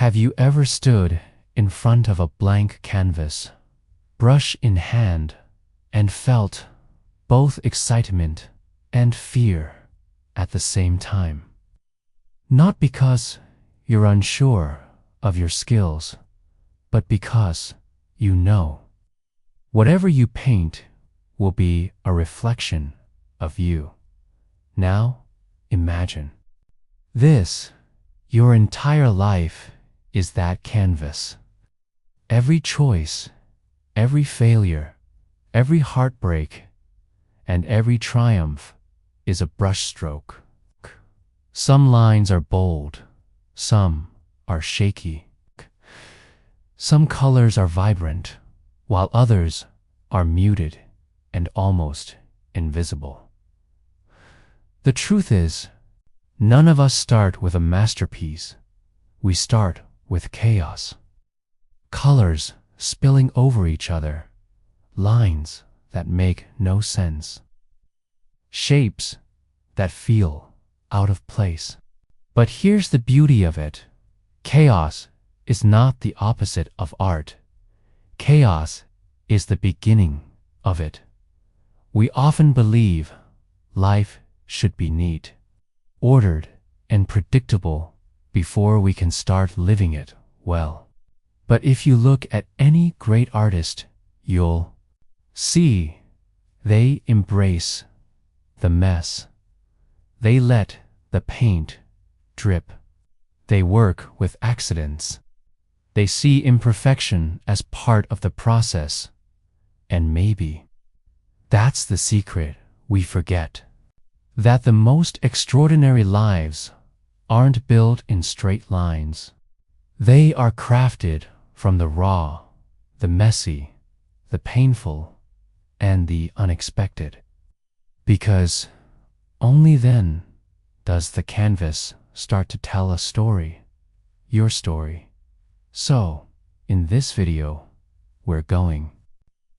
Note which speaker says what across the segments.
Speaker 1: Have you ever stood in front of a blank canvas, brush in hand, and felt both excitement and fear at the same time? Not because you're unsure of your skills, but because you know whatever you paint will be a reflection of you. Now, imagine this: your entire life is that canvas. Every choice, every failure, every heartbreak, and every triumph is a brushstroke. Some lines are bold, some are shaky. Some colors are vibrant, while others are muted and almost invisible. The truth is, none of us start with a masterpiece. We start with chaos. Colors spilling over each other, lines that make no sense, shapes that feel out of place. But here's the beauty of it: chaos is not the opposite of art. Chaos is the beginning of it. We often believe life should be neat, ordered, and predictable before we can start living it well. But if you look at any great artist, you'll see they embrace the mess. They let the paint drip. They work with accidents. They see imperfection as part of the process. And maybe that's the secret we forget: that the most extraordinary lives aren't built in straight lines. They are crafted from the raw, the messy, the painful, and the unexpected. Because only then does the canvas start to tell a story, your story. So, in this video, we're going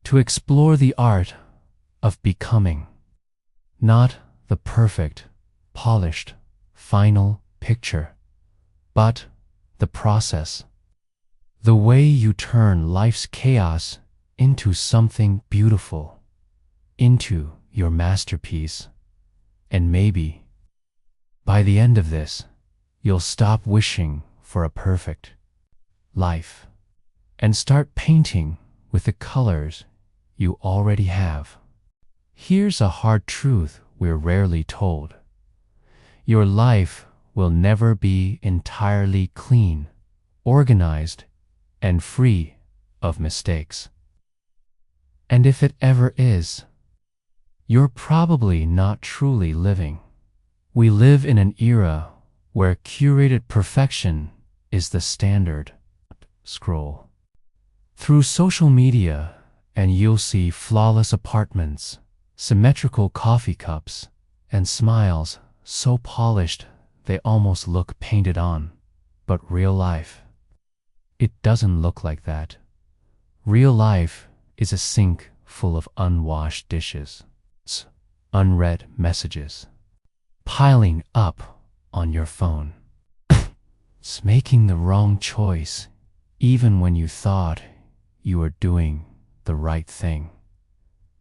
Speaker 1: to explore the art of becoming. Not the perfect, polished, final picture, but the process. The way you turn life's chaos into something beautiful, into your masterpiece. And maybe, by the end of this, you'll stop wishing for a perfect life and start painting with the colors you already have. Here's a hard truth we're rarely told: your life will never be entirely clean, organized, and free of mistakes. And if it ever is, you're probably not truly living. We live in an era where curated perfection is the standard. Scroll through social media and you'll see flawless apartments, symmetrical coffee cups, and smiles so polished they almost look painted on. But real life, it doesn't look like that. Real life is a sink full of unwashed dishes, unread messages, piling up on your phone. It's making the wrong choice even when you thought you were doing the right thing.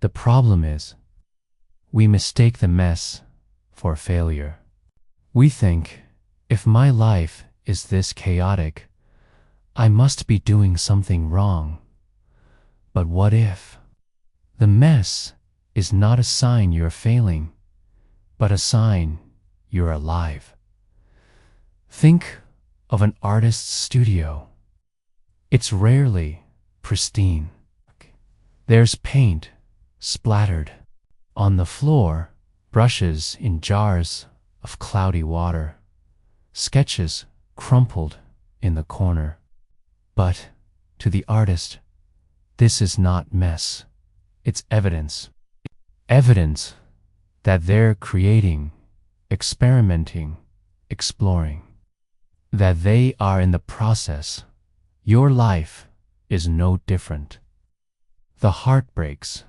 Speaker 1: The problem is, we mistake the mess for failure. We think, if my life is this chaotic, I must be doing something wrong. But what if the mess is not a sign you're failing, but a sign you're alive? Think of an artist's studio. It's rarely pristine. There's paint splattered on the floor, brushes in jars of cloudy water, sketches crumpled in the corner. But to the artist, this is not mess. It's evidence. Evidence that they're creating, experimenting, exploring. That they are in the process. Your life is no different. The heartbreaks,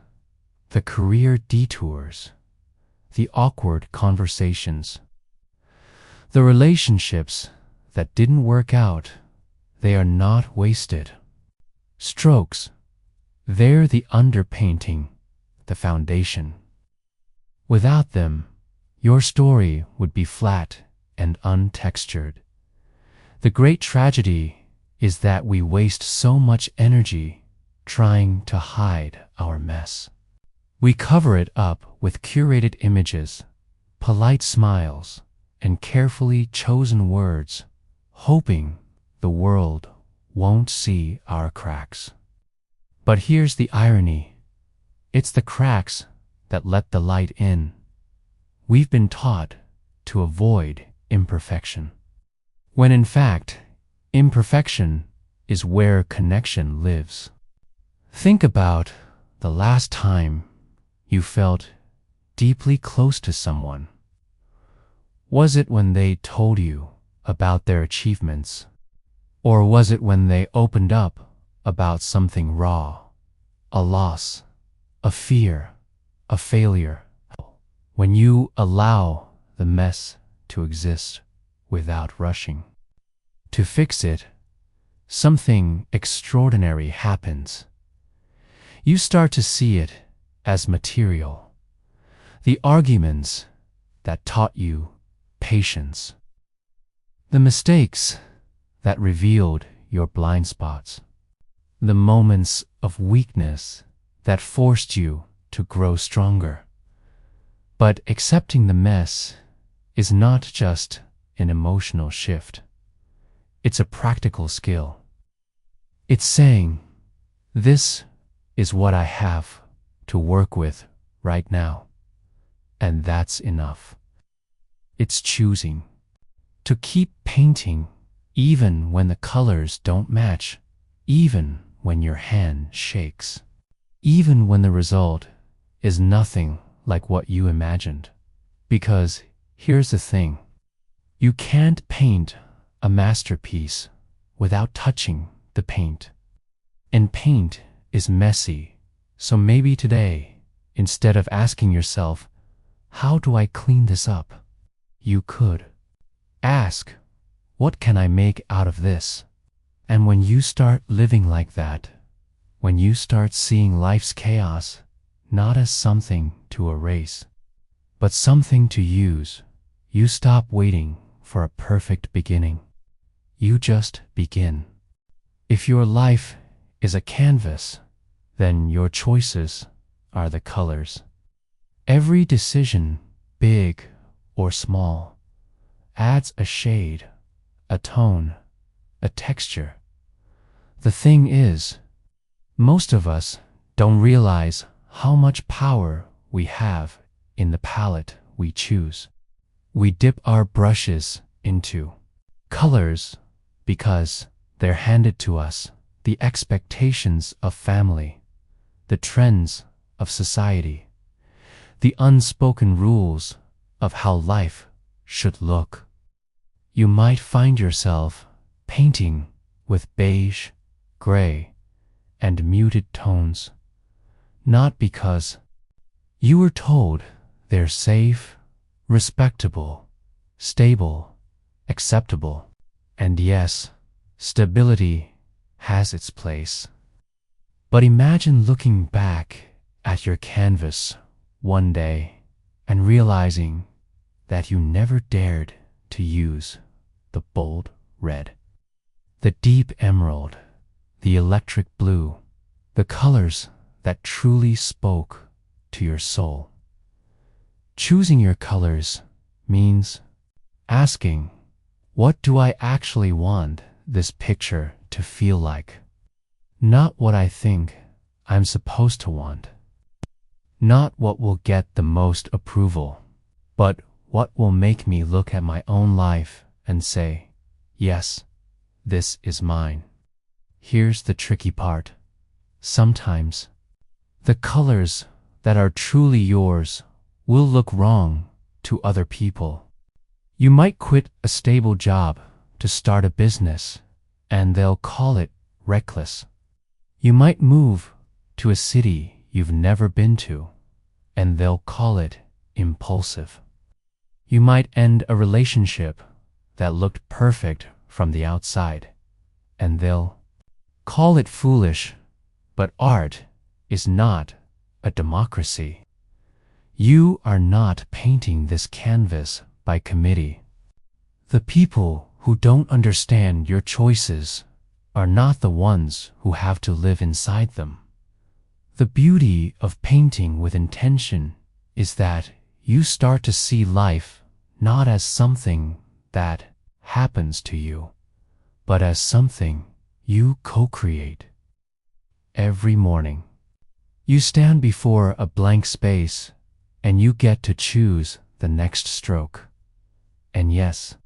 Speaker 1: the career detours, the awkward conversations, the relationships that didn't work out, they are not wasted. Strokes, they're the underpainting, the foundation. Without them, your story would be flat and untextured. The great tragedy is that we waste so much energy trying to hide our mess. We cover it up with curated images, polite smiles, and carefully chosen words, hoping the world won't see our cracks. But here's the irony. It's the cracks that let the light in. We've been taught to avoid imperfection, when in fact, imperfection is where connection lives. Think about the last time you felt deeply close to someone. Was it when they told you about their achievements? Or was it when they opened up about something raw, a loss, a fear, a failure? When you allow the mess to exist without rushing to fix it, something extraordinary happens. You start to see it as material. The arguments that taught you patience. The mistakes that revealed your blind spots. The moments of weakness that forced you to grow stronger. But accepting the mess is not just an emotional shift. It's a practical skill. It's saying, this is what I have to work with right now, and that's enough. It's choosing to keep painting even when the colors don't match, even when your hand shakes, even when the result is nothing like what you imagined. Because here's the thing, you can't paint a masterpiece without touching the paint. And paint is messy, so maybe today, instead of asking yourself, how do I clean this up? You could ask, what can I make out of this? And when you start living like that, when you start seeing life's chaos not as something to erase, but something to use, you stop waiting for a perfect beginning. You just begin. If your life is a canvas, then your choices are the colors. Every decision, big or small, adds a shade, a tone, a texture. The thing is, most of us don't realize how much power we have in the palette we choose. We dip our brushes into colors because they're handed to us, the expectations of family, the trends of society, the unspoken rules of how life should look. You might find yourself painting with beige, gray, and muted tones, not because you were told they're safe, respectable, stable, acceptable. And yes, stability has its place. But imagine looking back at your canvas one day and realizing that you never dared to use the bold red, the deep emerald, the electric blue, the colors that truly spoke to your soul. Choosing your colors means asking, what do I actually want this picture to feel like? Not what I think I'm supposed to want. Not what will get the most approval, but what will make me look at my own life and say, yes, this is mine. Here's the tricky part. Sometimes, the colors that are truly yours will look wrong to other people. You might quit a stable job to start a business, and they'll call it reckless. You might move to a city you've never been to, and they'll call it impulsive. You might end a relationship that looked perfect from the outside, and they'll call it foolish, but art is not a democracy. You are not painting this canvas by committee. The people who don't understand your choices are not the ones who have to live inside them. The beauty of painting with intention is that you start to see life not as something that happens to you, but as something you co-create. Every morning, you stand before a blank space and you get to choose the next stroke. And yes,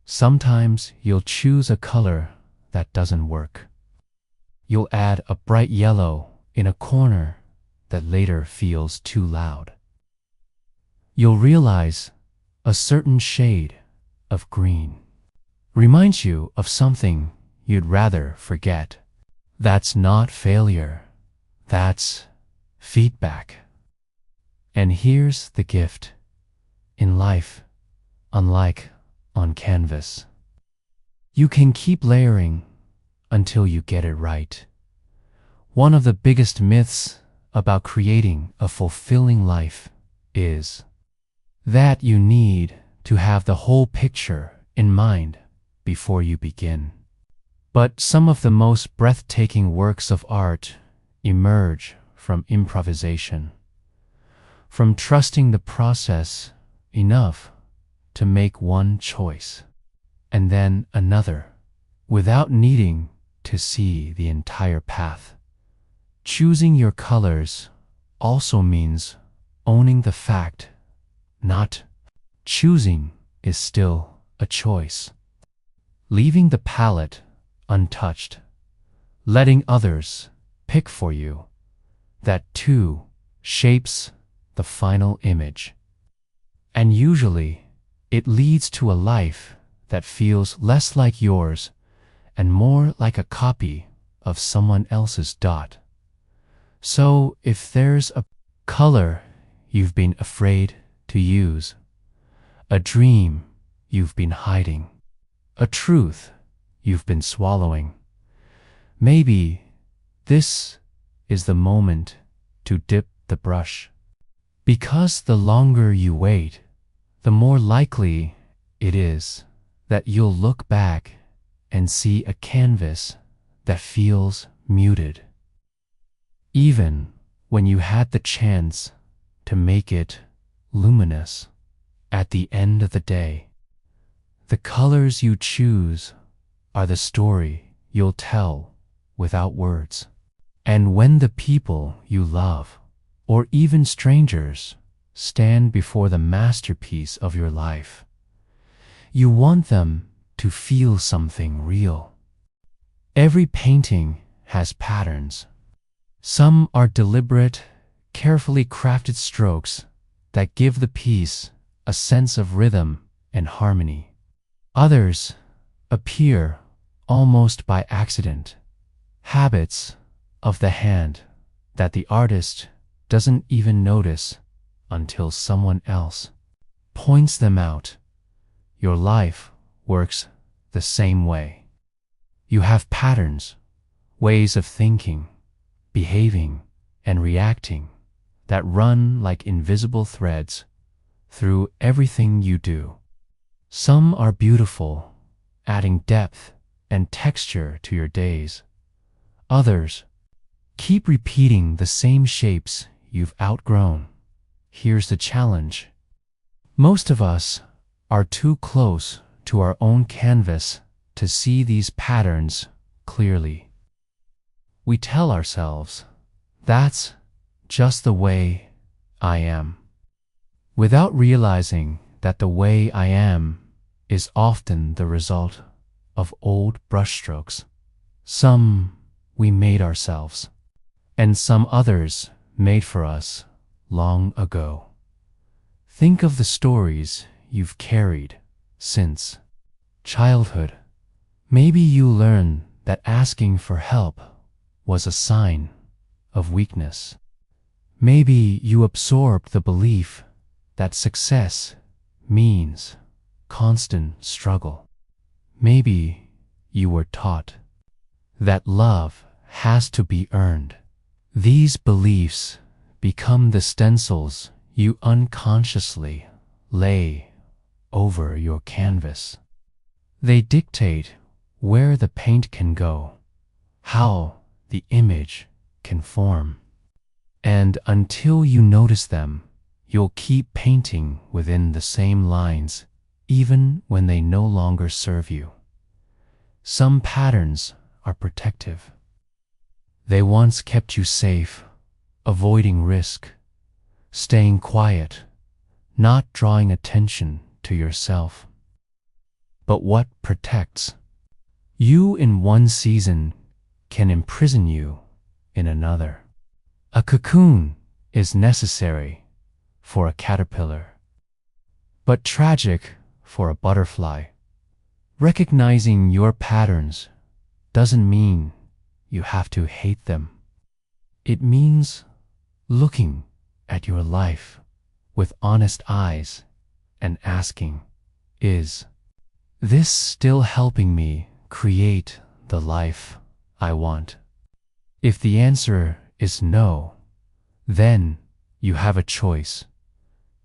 Speaker 1: sometimes you'll choose a color that doesn't work. You'll add a bright yellow in a corner that later feels too loud. You'll realize a certain shade of green reminds you of something you'd rather forget. That's not failure. That's feedback. And here's the gift. In life, unlike on canvas, you can keep layering until you get it right. One of the biggest myths about creating a fulfilling life is that you need to have the whole picture in mind before you begin. But some of the most breathtaking works of art emerge from improvisation, from trusting the process enough to make one choice and then another without needing to see the entire path. Choosing your colors also means owning the fact not choosing is still a choice. Leaving the palette untouched, letting others pick for you, that too shapes the final image. And usually it leads to a life that feels less like yours and more like a copy of someone else's dot. So if there's a color you've been afraid to use, a dream you've been hiding, a truth you've been swallowing, maybe this is the moment to dip the brush. Because the longer you wait, the more likely it is that you'll look back and see a canvas that feels muted, even when you had the chance to make it luminous. At the end of the day, the colors you choose are the story you'll tell without words. And when the people you love, or even strangers, stand before the masterpiece of your life, you want them to feel something real. Every painting has patterns. Some are deliberate, carefully crafted strokes that give the piece a sense of rhythm and harmony. Others appear almost by accident, habits of the hand that the artist doesn't even notice until someone else points them out. Your life works the same way. You have patterns, ways of thinking, behaving, and reacting that run like invisible threads through everything you do. Some are beautiful, adding depth and texture to your days. Others keep repeating the same shapes you've outgrown. Here's the challenge. Most of us are too close to our own canvas to see these patterns clearly. We tell ourselves, that's just the way I am, without realizing that the way I am is often the result of old brushstrokes. Some we made ourselves, and some others made for us long ago. Think of the stories you've carried since childhood. Maybe you learned that asking for help was a sign of weakness. Maybe you absorbed the belief that success means constant struggle. Maybe you were taught that love has to be earned. These beliefs become the stencils you unconsciously lay over your canvas. They dictate where the paint can go, how the image can form. And until you notice them, you'll keep painting within the same lines, even when they no longer serve you. Some patterns are protective. They once kept you safe, avoiding risk, staying quiet, not drawing attention to yourself. But what protects you in one season can imprison you in another. A cocoon is necessary for a caterpillar, but tragic for a butterfly. Recognizing your patterns doesn't mean you have to hate them. It means looking at your life with honest eyes and asking, is this still helping me create the life I want? If the answer is no, then you have a choice.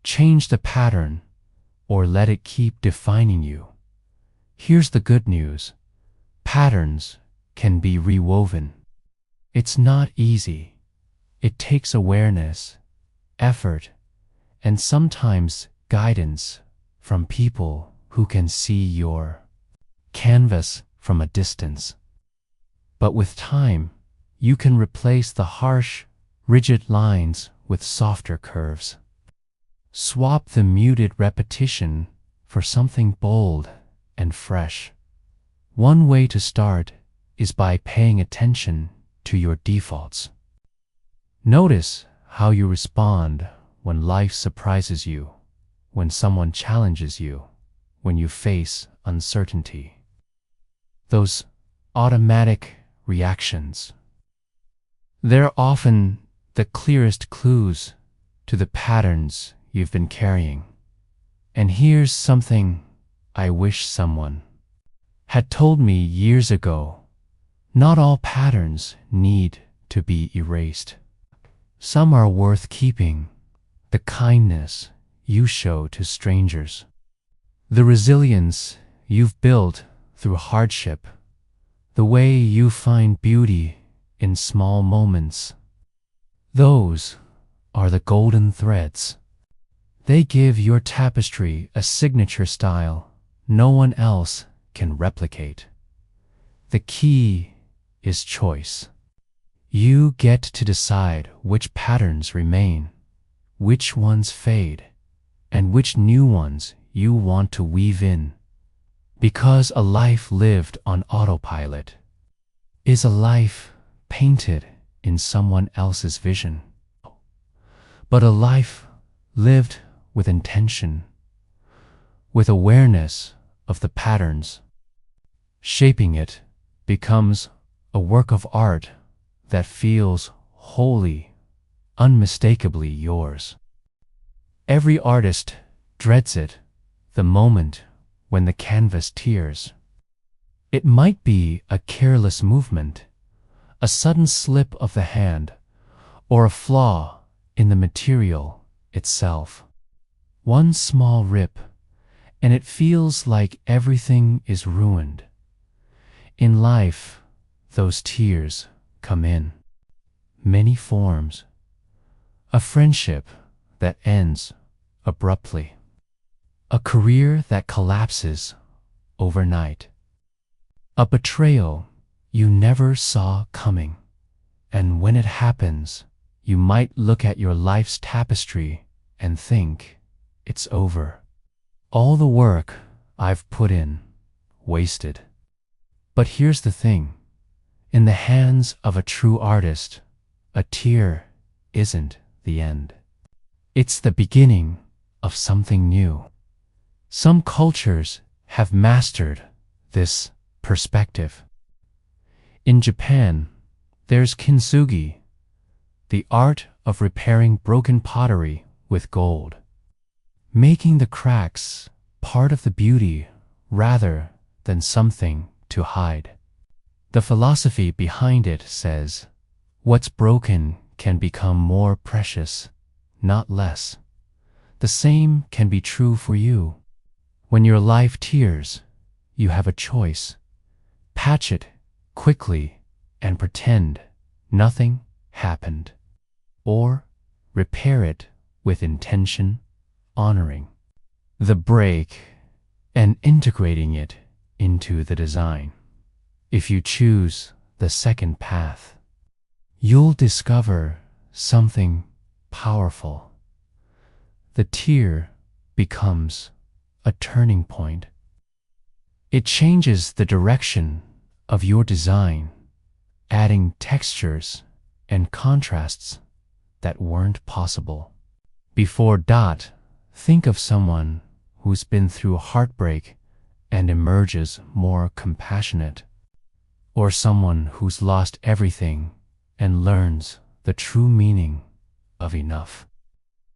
Speaker 1: Change the pattern or let it keep defining you. Here's the good news. Patterns can be rewoven. It's not easy. It takes awareness, effort, and sometimes guidance from people who can see your canvas from a distance. But with time, you can replace the harsh, rigid lines with softer curves. Swap the muted repetition for something bold and fresh. One way to start is by paying attention to your defaults. Notice how you respond when life surprises you, when someone challenges you, when you face uncertainty. Those automatic reactions. They're often the clearest clues to the patterns you've been carrying. And here's something I wish someone had told me years ago. Not all patterns need to be erased. Some are worth keeping. The kindness you show to strangers, the resilience you've built through hardship, the way you find beauty in small moments. Those are the golden threads. They give your tapestry a signature style no one else can replicate. The key is choice. You get to decide which patterns remain, which ones fade, and which new ones you want to weave in. Because a life lived on autopilot is a life painted in someone else's vision. But a life lived with intention, with awareness of the patterns, shaping it becomes a work of art that feels wholly, unmistakably yours. Every artist dreads it, the moment when the canvas tears. It might be a careless movement, a sudden slip of the hand, or a flaw in the material itself. One small rip, and it feels like everything is ruined. In life, those tears come in many forms. A friendship that ends abruptly. A career that collapses overnight. A betrayal you never saw coming. And when it happens, you might look at your life's tapestry and think, it's over. All the work I've put in, wasted. But here's the thing. In the hands of a true artist, a tear isn't the end. It's the beginning of something new. Some cultures have mastered this perspective. In Japan, there's kintsugi, the art of repairing broken pottery with gold, making the cracks part of the beauty rather than something to hide. The philosophy behind it says, what's broken can become more precious, not less. The same can be true for you. When your life tears, you have a choice. Patch it quickly and pretend nothing happened. Or repair it with intention, honoring the break and integrating it into the design. If you choose the second path, you'll discover something powerful. The tear becomes a turning point. It changes the direction of your design, adding textures and contrasts that weren't possible before. Think of someone who's been through heartbreak and emerges more compassionate, or someone who's lost everything and learns the true meaning of enough,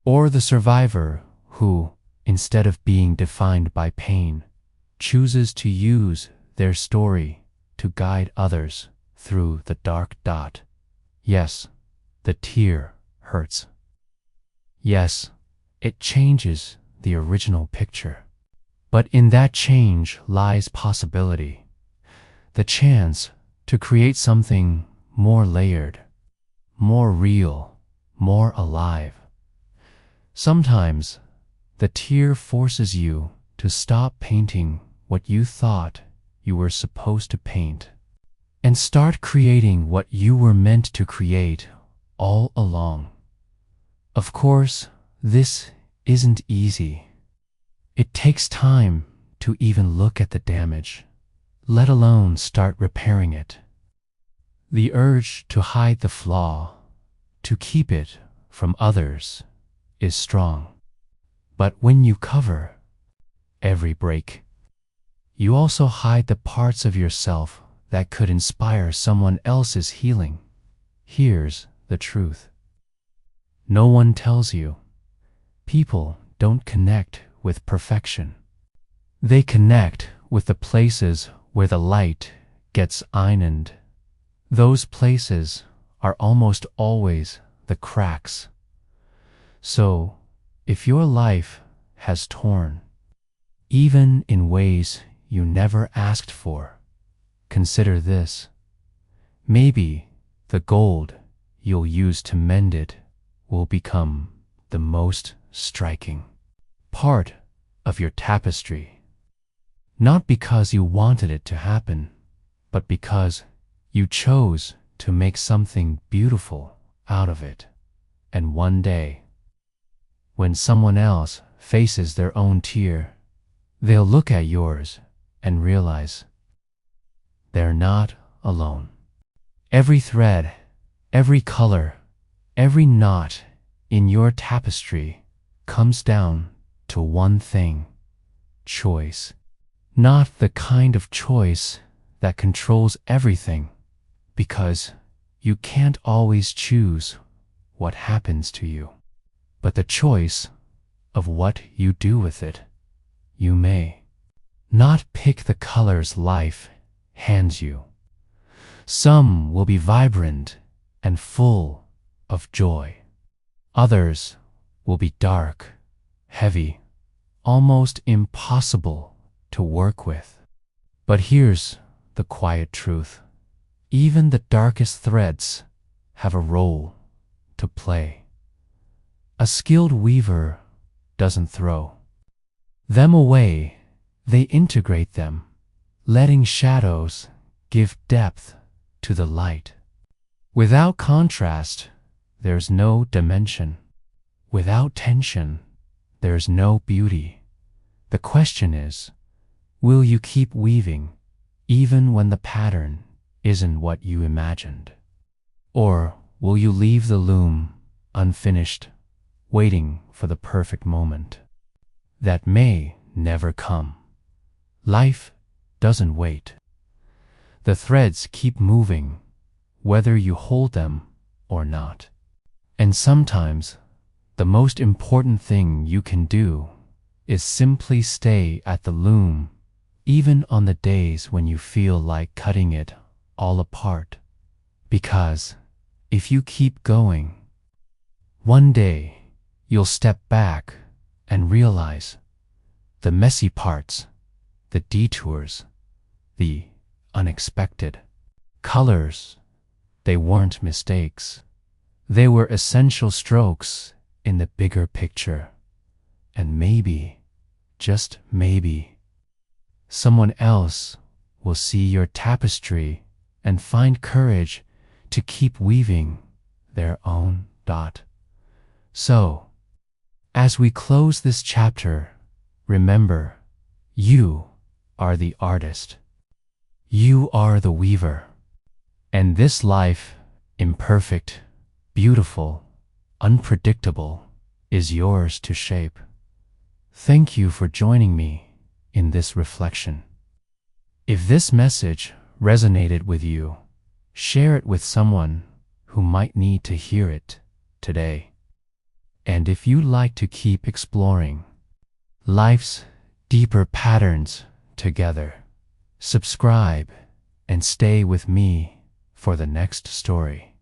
Speaker 1: or the survivor who, instead of being defined by pain, chooses to use their story to guide others through the dark. Yes, the tear hurts. Yes, it changes the original picture. But in that change lies possibility, the chance to create something more layered, more real, more alive. Sometimes the tear forces you to stop painting what you thought you were supposed to paint and start creating what you were meant to create all along. Of course, this isn't easy. It takes time to even look at the damage, let alone start repairing it. The urge to hide the flaw, to keep it from others, is strong. But when you cover every break, you also hide the parts of yourself that could inspire someone else's healing. Here's the truth. No one tells you. People don't connect with perfection. They connect with the places where the light gets ined. Those places are almost always the cracks. So, if your life has torn, even in ways you never asked for, consider this. Maybe the gold you'll use to mend it will become the most striking part of your tapestry. Not because you wanted it to happen, but because you chose to make something beautiful out of it. And one day, when someone else faces their own tear, they'll look at yours and realize they're not alone. Every thread, every color, every knot in your tapestry comes down to one thing: choice. Not the kind of choice that controls everything, because you can't always choose what happens to you, but the choice of what you do with it. You may not pick the colors life hands you. Some will be vibrant and full of joy. Others will be dark, heavy, almost impossible to work with. But here's the quiet truth. Even the darkest threads have a role to play. A skilled weaver doesn't throw them away, they integrate them, letting shadows give depth to the light. Without contrast, there's no dimension. Without tension, there's no beauty. The question is, will you keep weaving even when the pattern isn't what you imagined? Or will you leave the loom unfinished, waiting for the perfect moment that may never come? Life doesn't wait. The threads keep moving, whether you hold them or not. And sometimes, the most important thing you can do is simply stay at the loom, even on the days when you feel like cutting it all apart. Because if you keep going, one day you'll step back and realize the messy parts, the detours, the unexpected colors, they weren't mistakes. They were essential strokes in the bigger picture. And maybe, just maybe, someone else will see your tapestry and find courage to keep weaving their own dot. So, as we close this chapter, remember, you are the artist. You are the weaver. And this life, imperfect, beautiful, unpredictable, is yours to shape. Thank you for joining me in this reflection. If this message resonated with you, share it with someone who might need to hear it today. And if you'd like to keep exploring life's deeper patterns together, subscribe and stay with me for the next story.